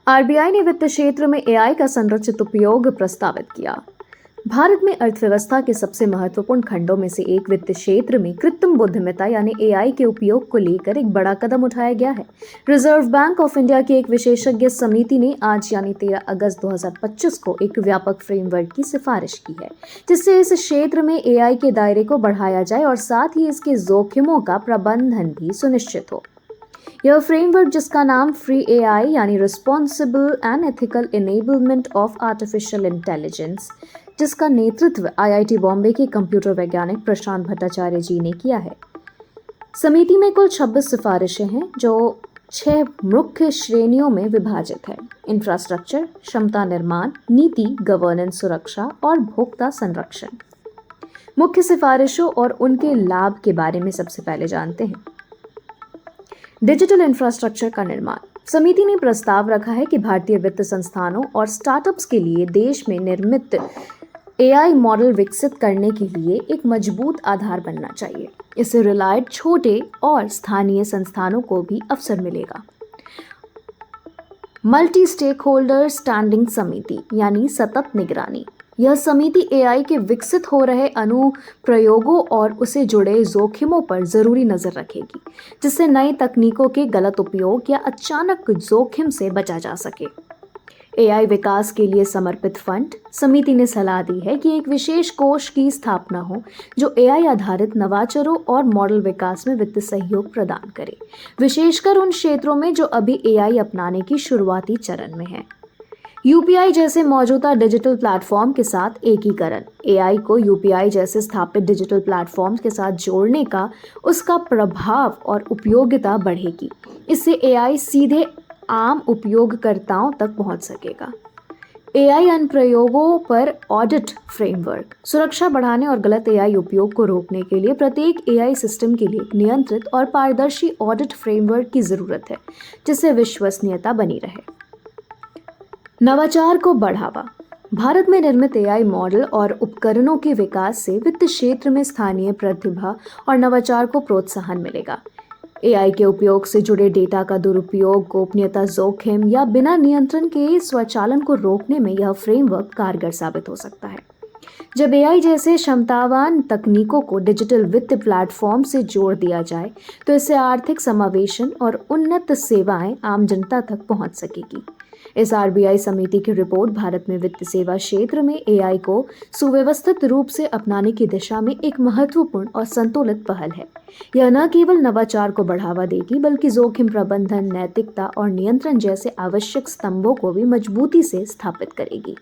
RBI ने वित्त क्षेत्र में एआई का संरचित उपयोग प्रस्तावित किया। भारत में अर्थव्यवस्था के सबसे महत्वपूर्ण खंडों में से एक वित्त क्षेत्र में कृत्रिम बुद्धिमत्ता यानी एआई के उपयोग को लेकर एक बड़ा कदम उठाया गया है। रिजर्व बैंक ऑफ इंडिया की एक विशेषज्ञ समिति ने आज यानी 13 अगस्त 2025 को एक व्यापक फ्रेमवर्क की सिफारिश की है, जिससे इस क्षेत्र में एआई के दायरे को बढ़ाया जाए और साथ ही इसके जोखिमों का प्रबंधन भी सुनिश्चित हो। यह फ्रेमवर्क, जिसका नाम फ्री एआई यानी responsible and ethical enablement of artificial intelligence, जिसका नेतृत्व आईआईटी बॉम्बे के कंप्यूटर वैज्ञानिक प्रशांत भट्टाचार्य जी ने किया है। समिति में कुल 26 सिफारिशें हैं जो 6 मुख्य श्रेणियों में विभाजित है: इंफ्रास्ट्रक्चर, क्षमता निर्माण, नीति, गवर्नेंस, सुरक्षा और भोक्ता संरक्षण। मुख्य सिफारिशों और उनके लाभ के बारे में सबसे पहले जानते हैं। डिजिटल इंफ्रास्ट्रक्चर का निर्माण। समिति ने प्रस्ताव रखा है कि भारतीय वित्त संस्थानों और स्टार्टअप्स के लिए देश में निर्मित एआई मॉडल विकसित करने के लिए एक मजबूत आधार बनना चाहिए। इससे रिलायड छोटे और स्थानीय संस्थानों को भी अवसर मिलेगा। मल्टी स्टेक होल्डर स्टैंडिंग समिति यानी सतत निगरानी। यह समिति एआई के विकसित हो रहे अनुप्रयोगों और उसे जुड़े जोखिमों पर जरूरी नजर रखेगी, जिससे नई तकनीकों के गलत उपयोग या अचानक जोखिम से बचा जा सके। एआई विकास के लिए समर्पित फंड। समिति ने सलाह दी है कि एक विशेष कोष की स्थापना हो जो एआई आधारित नवाचारों और मॉडल विकास में वित्त सहयोग प्रदान करे, विशेषकर उन क्षेत्रों में जो अभी एआई अपनाने की शुरुआती चरण में है। यूपीआई जैसे मौजूदा डिजिटल प्लेटफॉर्म के साथ एकीकरण। एआई को यूपीआई जैसे स्थापित डिजिटल प्लेटफॉर्म के साथ जोड़ने का उसका प्रभाव और उपयोगिता बढ़ेगी। इससे एआई सीधे आम उपयोगकर्ताओं तक पहुंच सकेगा। एआई अनुप्रयोगों पर ऑडिट फ्रेमवर्क। सुरक्षा बढ़ाने और गलत एआई उपयोग को रोकने के लिए प्रत्येक एआई सिस्टम के लिए नियंत्रित और पारदर्शी ऑडिट फ्रेमवर्क की जरूरत है, जिससे विश्वसनीयता बनी रहे। नवाचार को बढ़ावा। भारत में निर्मित एआई मॉडल और उपकरणों के विकास से वित्त क्षेत्र में स्थानीय प्रतिभा और नवाचार को प्रोत्साहन मिलेगा। एआई के उपयोग से जुड़े डेटा का दुरुपयोग, गोपनीयता जोखिम या बिना नियंत्रण के स्वचालन को रोकने में यह फ्रेमवर्क कारगर साबित हो सकता है। जब एआई जैसे क्षमतावान तकनीकों को डिजिटल वित्त प्लेटफॉर्म से जोड़ दिया जाए, तो इससे आर्थिक समावेशन और उन्नत सेवाएं आम जनता तक पहुंच सकेगी। इस आरबीआई समिति की रिपोर्ट भारत में वित्त सेवा क्षेत्र में एआई को सुव्यवस्थित रूप से अपनाने की दिशा में एक महत्वपूर्ण और संतुलित पहल है। यह न केवल नवाचार को बढ़ावा देगी, बल्कि जोखिम प्रबंधन, नैतिकता और नियंत्रण जैसे आवश्यक स्तंभों को भी मजबूती से स्थापित करेगी।